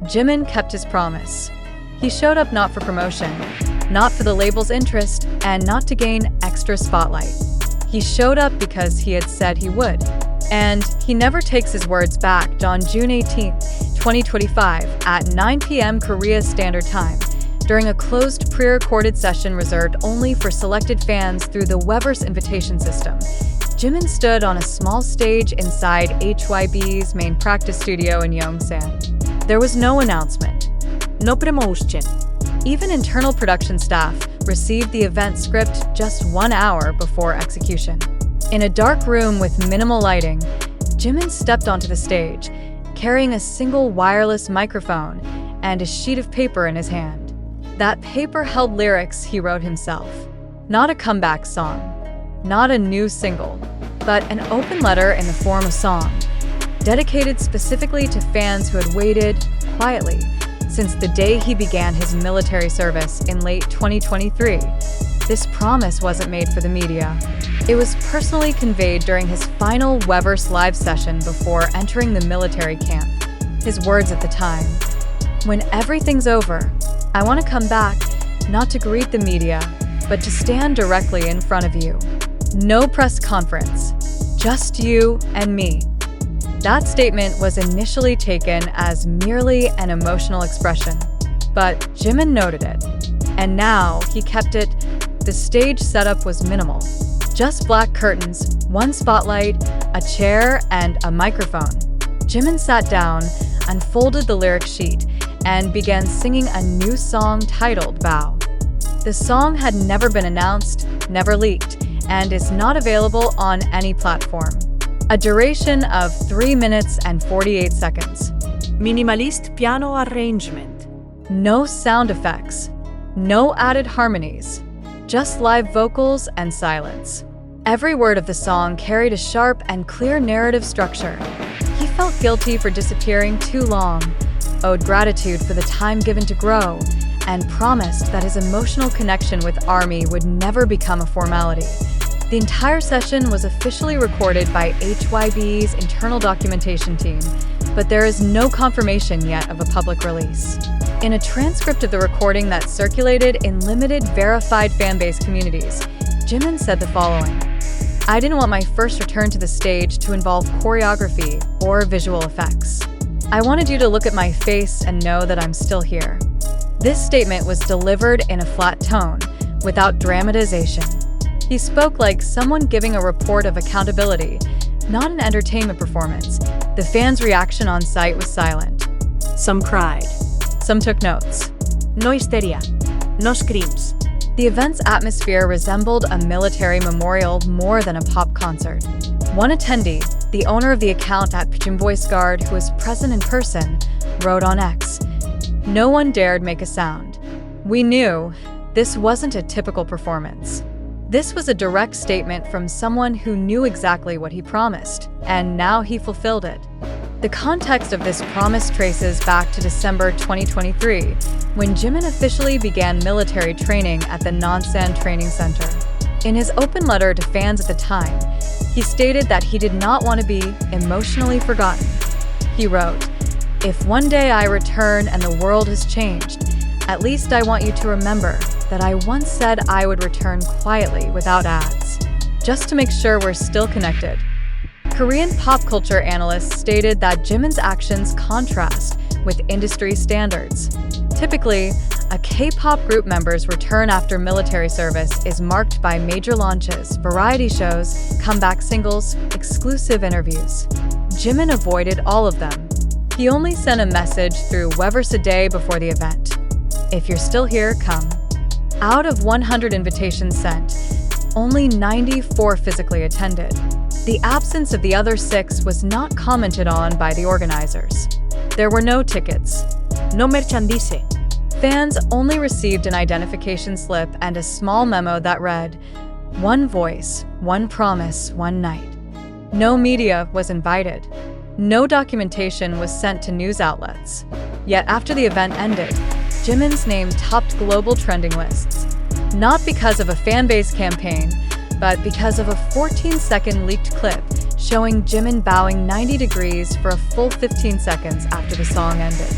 Jimin kept his promise. He showed up not for promotion, not for the label's interest, and not to gain extra spotlight. He showed up because he had said he would. And he never takes his words back. On June 18, 2025, at 9 p.m. Korea Standard Time, during a closed pre-recorded session reserved only for selected fans through the Weverse invitation system, Jimin stood on a small stage inside HYB's main practice studio in Yongsan. There was no announcement, no promotion. Even internal production staff received the event script just 1 hour before execution. In a dark room with minimal lighting, Jimin stepped onto the stage, carrying a single wireless microphone and a sheet of paper in his hand. That paper held lyrics he wrote himself. Not a comeback song, not a new single, but an open letter in the form of song, dedicated specifically to fans who had waited quietly since the day he began his military service in late 2023. This promise wasn't made for the media. It was personally conveyed during his final Weverse live session before entering the military camp. His words at the time: "When everything's over, I want to come back, not to greet the media, but to stand directly in front of you. No press conference, just you and me." That statement was initially taken as merely an emotional expression, but Jimin noted it, and now he kept it. The stage setup was minimal. Just black curtains, one spotlight, a chair, and a microphone. Jimin sat down, unfolded the lyric sheet, and began singing a new song titled Vow. The song had never been announced, never leaked, and is not available on any platform. A duration of 3 minutes and 48 seconds. Minimalist piano arrangement. No sound effects, no added harmonies, just live vocals and silence. Every word of the song carried a sharp and clear narrative structure. He felt guilty for disappearing too long, owed gratitude for the time given to grow, and promised that his emotional connection with ARMY would never become a formality. The entire session was officially recorded by HYB's internal documentation team, but there is no confirmation yet of a public release. In a transcript of the recording that circulated in limited verified fanbase communities, Jimin said the following: "I didn't want my first return to the stage to involve choreography or visual effects. I wanted you to look at my face and know that I'm still here." This statement was delivered in a flat tone, without dramatization. He spoke like someone giving a report of accountability, not an entertainment performance. The fans' reaction on site was silent. Some cried. Some took notes. No hysteria. No screams. The event's atmosphere resembled a military memorial more than a pop concert. One attendee, the owner of the account at Pigeon Voice Guard, who was present in person, wrote on X, "No one dared make a sound. We knew this wasn't a typical performance." This was a direct statement from someone who knew exactly what he promised, and now he fulfilled it. The context of this promise traces back to December 2023, when Jimin officially began military training at the Nonsan Training Center. In his open letter to fans at the time, he stated that he did not want to be emotionally forgotten. He wrote, "If one day I return and the world has changed, at least I want you to remember that I once said I would return quietly without ads, just to make sure we're still connected." Korean pop culture analysts stated that Jimin's actions contrast with industry standards. Typically, a K-pop group member's return after military service is marked by major launches, variety shows, comeback singles, exclusive interviews. Jimin avoided all of them. He only sent a message through Weverse a day before the event: "If you're still here, come." Out of 100 invitations sent, only 94 physically attended. The absence of the other 6 was not commented on by the organizers. There were no tickets. No merchandise. Fans only received an identification slip and a small memo that read, "One voice, one promise, one night." No media was invited. No documentation was sent to news outlets. Yet after the event ended, Jimin's name topped global trending lists. Not because of a fanbase campaign, but because of a 14-second leaked clip showing Jimin bowing 90 degrees for a full 15 seconds after the song ended.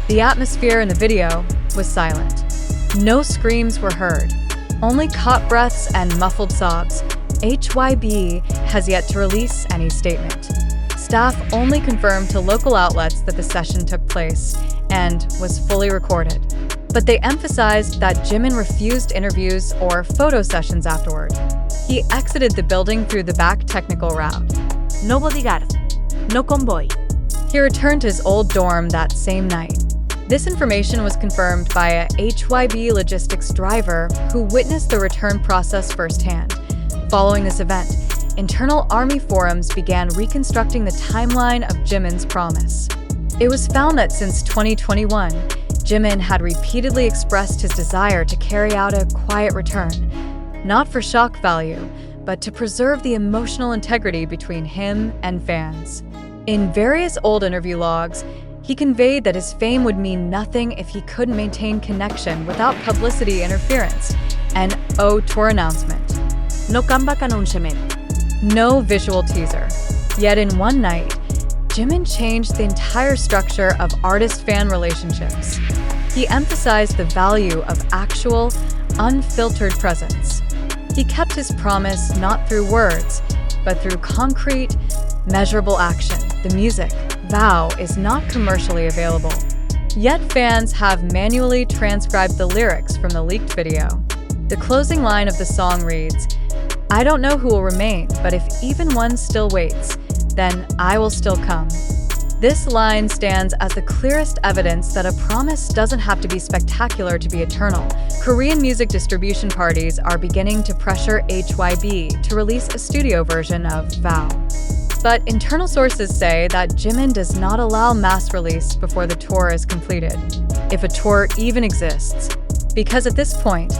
The atmosphere in the video was silent. No screams were heard, only caught breaths and muffled sobs. HYB has yet to release any statement. Staff only confirmed to local outlets that the session took place and was fully recorded. But they emphasized that Jimin refused interviews or photo sessions afterward. He exited the building through the back technical route. No bodyguard. No convoy. He returned to his old dorm that same night. This information was confirmed by a HYB logistics driver who witnessed the return process firsthand. Following this event, internal army forums began reconstructing the timeline of Jimin's promise. It was found that since 2021, Jimin had repeatedly expressed his desire to carry out a quiet return, not for shock value, but to preserve the emotional integrity between him and fans. In various old interview logs, he conveyed that his fame would mean nothing if he couldn't maintain connection without publicity interference, an tour announcement. No comeback announcement. No visual teaser. Yet in one night, Jimin changed the entire structure of artist-fan relationships. He emphasized the value of actual, unfiltered presence. He kept his promise not through words, but through concrete, measurable action. The music, Vow, is not commercially available. Yet fans have manually transcribed the lyrics from the leaked video. The closing line of the song reads, "I don't know who will remain, but if even one still waits, then I will still come." This line stands as the clearest evidence that a promise doesn't have to be spectacular to be eternal. Korean music distribution parties are beginning to pressure HYB to release a studio version of Vow. But internal sources say that Jimin does not allow mass release before the tour is completed, if a tour even exists, because at this point,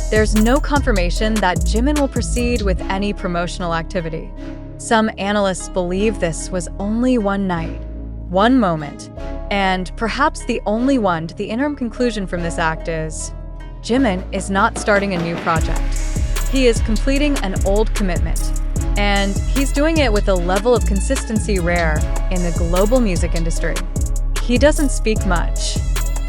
there's no confirmation that Jimin will proceed with any promotional activity. Some analysts believe this was only one night, one moment, and perhaps the only one. The interim conclusion from this act is, Jimin is not starting a new project. He is completing an old commitment, and he's doing it with a level of consistency rare in the global music industry. He doesn't speak much.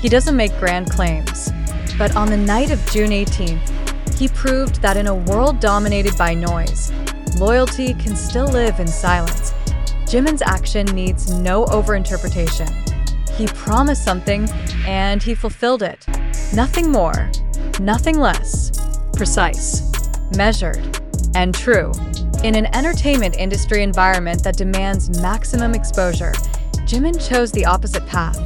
He doesn't make grand claims. But on the night of June 18th, he proved that in a world dominated by noise, loyalty can still live in silence. Jimin's action needs no overinterpretation. He promised something, and he fulfilled it. Nothing more, nothing less. Precise, measured, and true. In an entertainment industry environment that demands maximum exposure, Jimin chose the opposite path.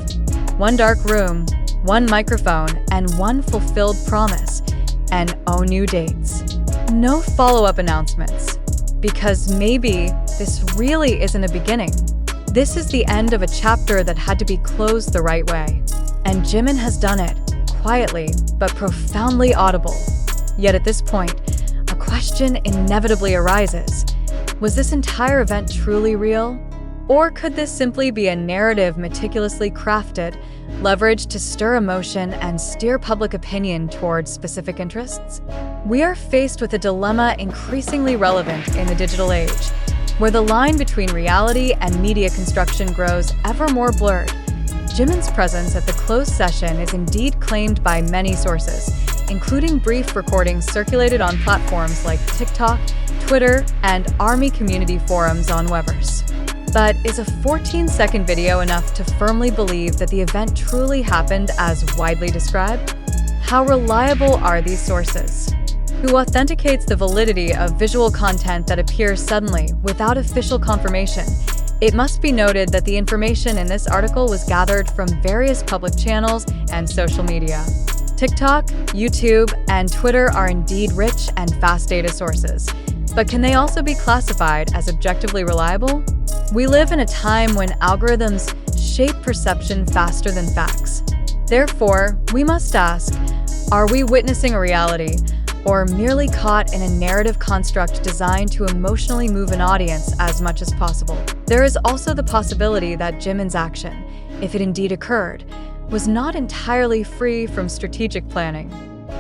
One dark room, one microphone, and one fulfilled promise, and new dates. No follow-up announcements, because maybe this really isn't a beginning. This is the end of a chapter that had to be closed the right way. And Jimin has done it, quietly, but profoundly audible. Yet at this point, a question inevitably arises. Was this entire event truly real? Or could this simply be a narrative meticulously crafted, leveraged to stir emotion and steer public opinion towards specific interests? We are faced with a dilemma increasingly relevant in the digital age, where the line between reality and media construction grows ever more blurred. Jimin's presence at the closed session is indeed claimed by many sources, including brief recordings circulated on platforms like TikTok, Twitter, and ARMY community forums on Weverse. But is a 14-second video enough to firmly believe that the event truly happened as widely described? How reliable are these sources? Who authenticates the validity of visual content that appears suddenly without official confirmation? It must be noted that the information in this article was gathered from various public channels and social media. TikTok, YouTube, and Twitter are indeed rich and fast data sources, but can they also be classified as objectively reliable? We live in a time when algorithms shape perception faster than facts. Therefore, we must ask, are we witnessing a reality, or merely caught in a narrative construct designed to emotionally move an audience as much as possible? There is also the possibility that Jimin's action, if it indeed occurred, was not entirely free from strategic planning.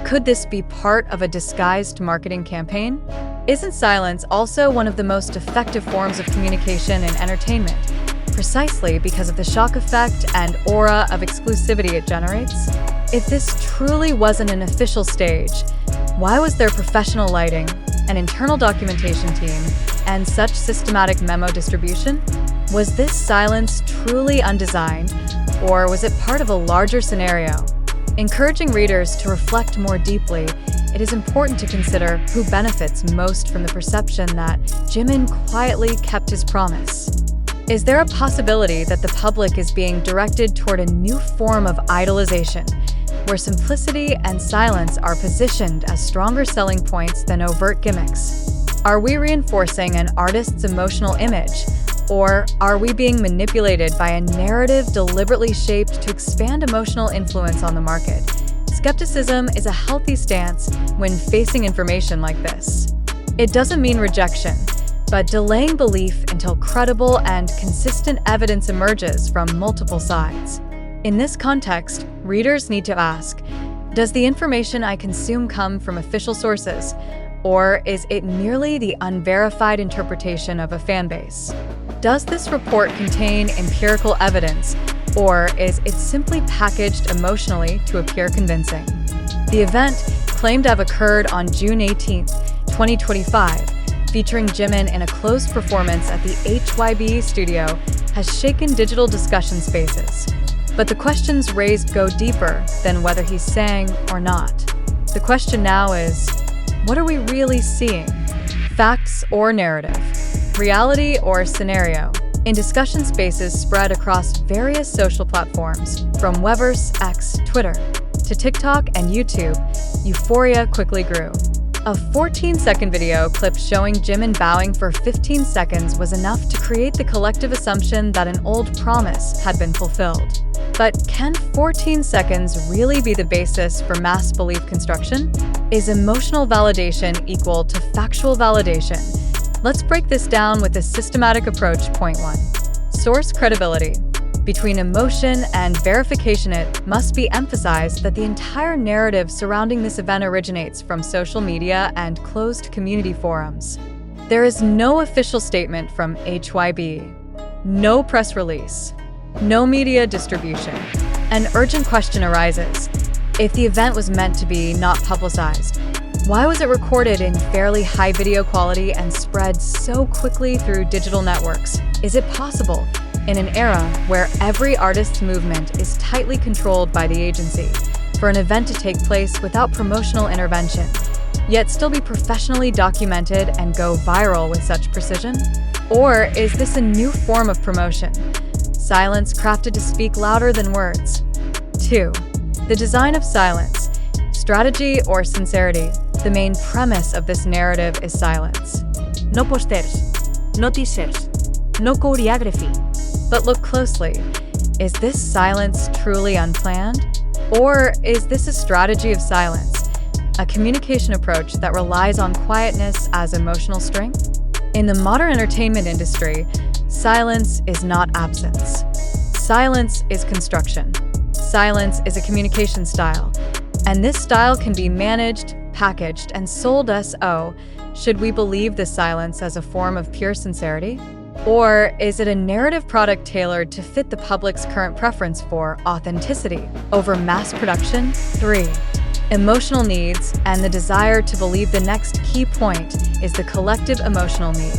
Could this be part of a disguised marketing campaign? Isn't silence also one of the most effective forms of communication in entertainment? precisely because of the shock effect and aura of exclusivity it generates? If this truly wasn't an official stage, why was there professional lighting, an internal documentation team, and such systematic memo distribution? Was this silence truly undesigned, or was it part of a larger scenario? Encouraging readers to reflect more deeply, it is important to consider who benefits most from the perception that Jimin quietly kept his promise. Is there a possibility that the public is being directed toward a new form of idolization, where simplicity and silence are positioned as stronger selling points than overt gimmicks? Are we reinforcing an artist's emotional image, or are we being manipulated by a narrative deliberately shaped to expand emotional influence on the market? Skepticism is a healthy stance when facing information like this. It doesn't mean rejection, but delaying belief until credible and consistent evidence emerges from multiple sides. In this context, readers need to ask, does the information I consume come from official sources, or is it merely the unverified interpretation of a fanbase? Does this report contain empirical evidence, or is it simply packaged emotionally to appear convincing? The event, claimed to have occurred on June 18, 2025, featuring Jimin in a closed performance at the hybe studio, has shaken digital discussion spaces. But the questions raised go deeper than whether he sang or not. The question now is, what are we really seeing? Facts or narrative? Reality or scenario? In discussion spaces spread across various social platforms, from Weverse, X, Twitter, to TikTok and YouTube, euphoria quickly grew. A 14-second video clip showing Jimin bowing for 15 seconds was enough to create the collective assumption that an old promise had been fulfilled. But can 14 seconds really be the basis for mass belief construction? Is emotional validation equal to factual validation? Let's break this down with a systematic approach. Point 1. Source credibility. Between emotion and verification, it must be emphasized that the entire narrative surrounding this event originates from social media and closed community forums. There is no official statement from hybe, no press release, no media distribution. An urgent question arises. If the event was meant to be not publicized, why was it recorded in fairly high video quality and spread so quickly through digital networks? Is it possible, in an era where every artist's movement is tightly controlled by the agency, for an event to take place without promotional intervention, yet still be professionally documented and go viral with such precision? Or is this a new form of promotion? Silence crafted to speak louder than words. 2. The design of silence. Strategy or sincerity? The main premise of this narrative is silence. No posters, no teasers, no choreography. But look closely. Is this silence truly unplanned? Or is this a strategy of silence, a communication approach that relies on quietness as emotional strength? In the modern entertainment industry, silence is not absence. Silence is construction. Silence is a communication style, and this style can be managed, packaged, and sold as, should we believe this silence as a form of pure sincerity? Or is it a narrative product tailored to fit the public's current preference for authenticity over mass production? 3. Emotional needs and the desire to believe. The next key point is the collective emotional need.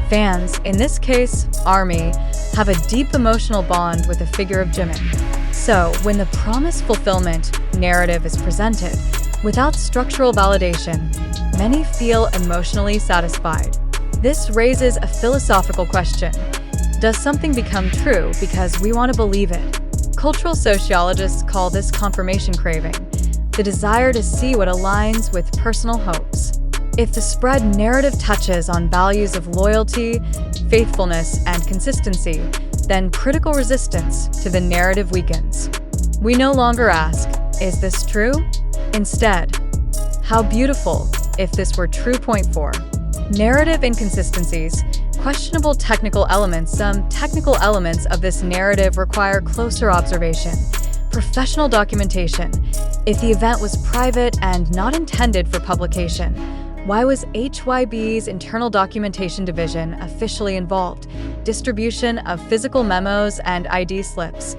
Fans, in this case, ARMY, have a deep emotional bond with the figure of Jimin. So, when the promise fulfillment narrative is presented, without structural validation, many feel emotionally satisfied. This raises a philosophical question. Does something become true because we want to believe it? Cultural sociologists call this confirmation craving, the desire to see what aligns with personal hopes. If the spread narrative touches on values of loyalty, faithfulness, and consistency, then critical resistance to the narrative weakens. We no longer ask, is this true? Instead, how beautiful if this were true. Point 4. Narrative inconsistencies. Questionable technical elements. Some technical elements of this narrative require closer observation. Professional documentation. If the event was private and not intended for publication, why was hybe's internal documentation division officially involved? distribution of physical memos and ID slips.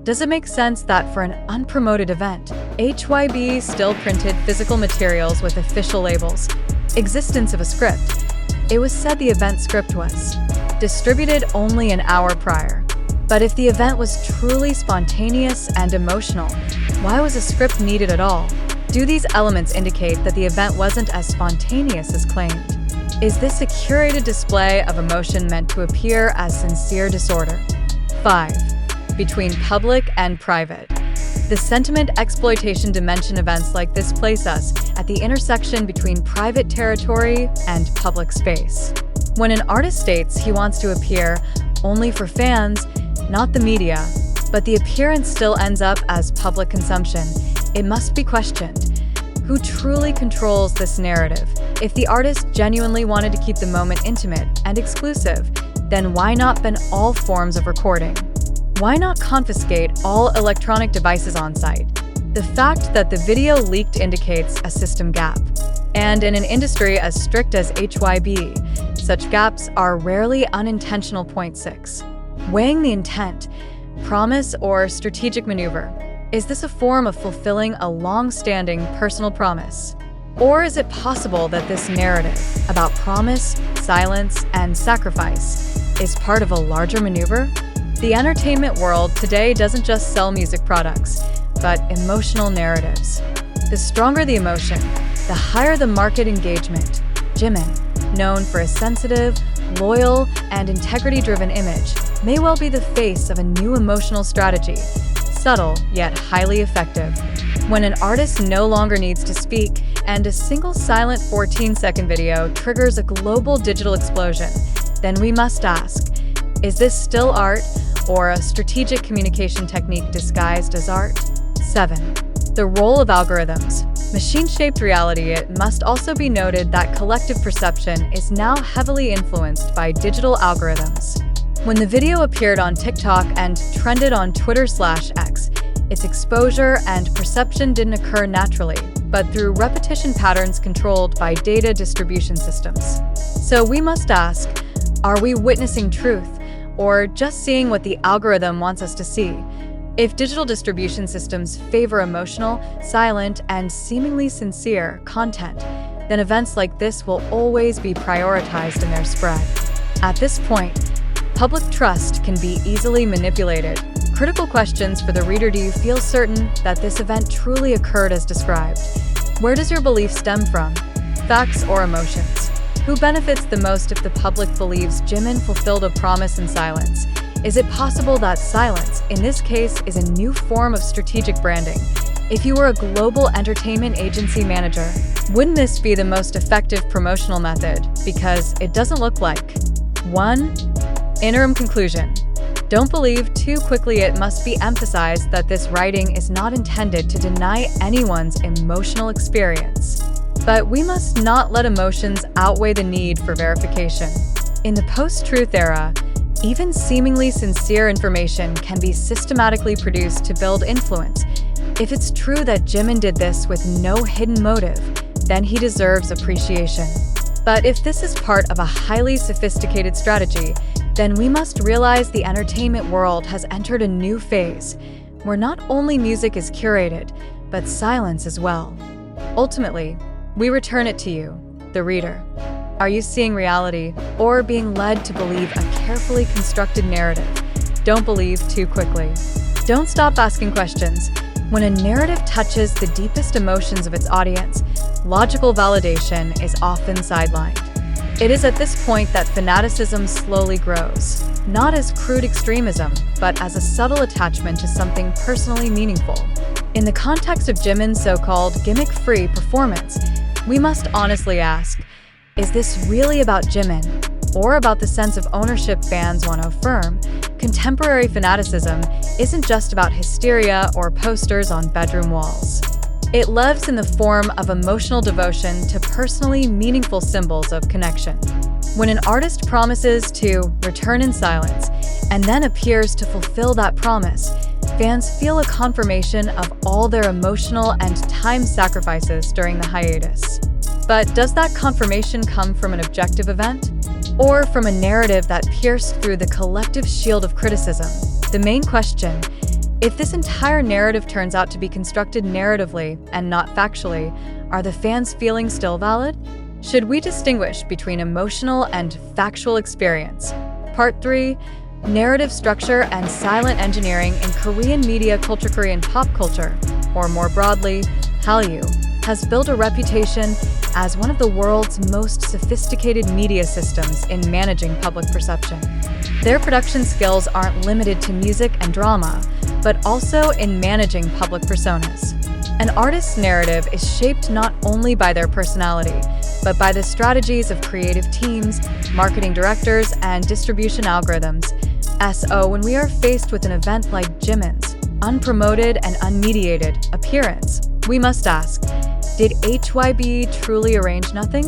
Does it make sense that for an unpromoted event, HYB still printed physical materials with official labels? Existence of a script. It was said the event script was distributed only an hour prior. But if the event was truly spontaneous and emotional, why was a script needed at all? Do these elements indicate that the event wasn't as spontaneous as claimed? Is this a curated display of emotion meant to appear as sincere disorder? 5. Between public and private. The sentiment exploitation dimension events like this place us at the intersection between private territory and public space. When an artist states he wants to appear only for fans, not the media, but the appearance still ends up as public consumption, it must be questioned. Who truly controls this narrative? If the artist genuinely wanted to keep the moment intimate and exclusive, then why not ban all forms of recording? Why not confiscate all electronic devices on site? The fact that the video leaked indicates a system gap. And in an industry as strict as HYB, such gaps are rarely unintentional. 6. Weighing the intent, promise, or strategic maneuver. Is this a form of fulfilling a long-standing personal promise? Or is it possible that this narrative about promise, silence, and sacrifice is part of a larger maneuver? The entertainment world today doesn't just sell music products, but emotional narratives. The stronger the emotion, the higher the market engagement. Jimin, known for a sensitive, loyal, and integrity-driven image, may well be the face of a new emotional strategy, subtle yet highly effective. When an artist no longer needs to speak and a single silent 14-second video triggers a global digital explosion, then we must ask, is this still art or a strategic communication technique disguised as art? 7. The role of algorithms. Machine-shaped reality. It must also be noted that collective perception is now heavily influenced by digital algorithms. When the video appeared on TikTok and trended on Twitter/X, its exposure and perception didn't occur naturally, but through repetition patterns controlled by data distribution systems. So we must ask, are we witnessing truth, or just seeing what the algorithm wants us to see? If digital distribution systems favor emotional, silent, and seemingly sincere content, then events like this will always be prioritized in their spread. At this point, public trust can be easily manipulated. Critical questions for the reader: do you feel certain that this event truly occurred as described? Where does your belief stem from? Facts or emotions? Who benefits the most if the public believes Jimin fulfilled a promise in silence? Is it possible that silence, in this case, is a new form of strategic branding? If you were a global entertainment agency manager, wouldn't this be the most effective promotional method? Because it doesn't look like. 1. Interim conclusion. Don't believe too quickly. It must be emphasized that this writing is not intended to deny anyone's emotional experience. But we must not let emotions outweigh the need for verification. In the post-truth era, even seemingly sincere information can be systematically produced to build influence. If it's true that Jimin did this with no hidden motive, then he deserves appreciation. But if this is part of a highly sophisticated strategy, then we must realize the entertainment world has entered a new phase, where not only music is curated, but silence as well. Ultimately, we return it to you, the reader. Are you seeing reality or being led to believe a carefully constructed narrative? Don't believe too quickly. Don't stop asking questions. When a narrative touches the deepest emotions of its audience, logical validation is often sidelined. It is at this point that fanaticism slowly grows, not as crude extremism, but as a subtle attachment to something personally meaningful. In the context of Jimin's so-called gimmick-free performance, we must honestly ask, is this really about Jimin, or about the sense of ownership fans want to affirm? Contemporary fanaticism isn't just about hysteria or posters on bedroom walls. It lives in the form of emotional devotion to personally meaningful symbols of connection. When an artist promises to return in silence and then appears to fulfill that promise, fans feel a confirmation of all their emotional and time sacrifices during the hiatus. But does that confirmation come from an objective event? Or from a narrative that pierced through the collective shield of criticism? The main question: if this entire narrative turns out to be constructed narratively and not factually, are the fans' feelings still valid? Should we distinguish between emotional and factual experience? Part 3: Narrative structure and silent engineering in Korean media culture. Korean pop culture, or more broadly, Hallyu, has built a reputation as one of the world's most sophisticated media systems in managing public perception. Their production skills aren't limited to music and drama, but also in managing public personas. An artist's narrative is shaped not only by their personality, but by the strategies of creative teams, marketing directors, and distribution algorithms. So when we are faced with an event like Jimin's unpromoted and unmediated appearance, we must ask, did HYB truly arrange nothing?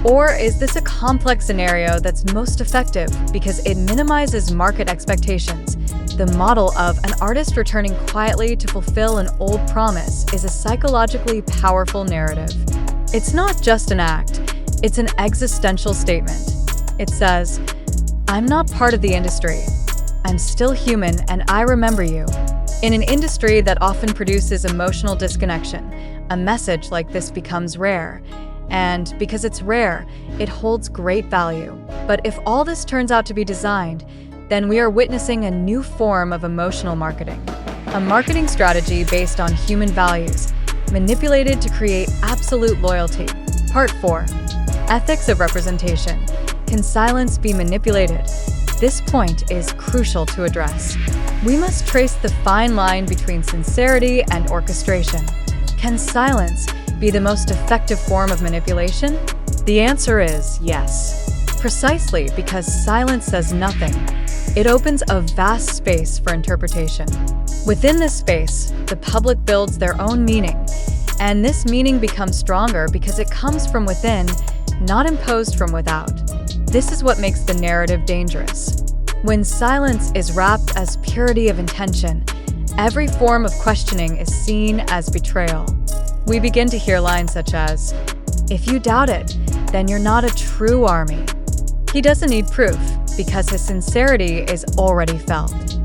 Or is this a complex scenario that's most effective because it minimizes market expectations? The model of an artist returning quietly to fulfill an old promise is a psychologically powerful narrative. It's not just an act, it's an existential statement. It says, "I'm not part of the industry. I'm still human and I remember you." In an industry that often produces emotional disconnection, a message like this becomes rare. And because it's rare, it holds great value. But if all this turns out to be designed, then we are witnessing a new form of emotional marketing. A marketing strategy based on human values, manipulated to create absolute loyalty. Part 4: Ethics of representation. Can silence be manipulated? This point is crucial to address. We must trace the fine line between sincerity and orchestration. Can silence be the most effective form of manipulation? The answer is yes. Precisely because silence says nothing, it opens a vast space for interpretation. Within this space, the public builds their own meaning, and this meaning becomes stronger because it comes from within, not imposed from without. This is what makes the narrative dangerous. When silence is wrapped as purity of intention, every form of questioning is seen as betrayal. We begin to hear lines such as, "If you doubt it, then you're not a true army." He doesn't need proof because his sincerity is already felt.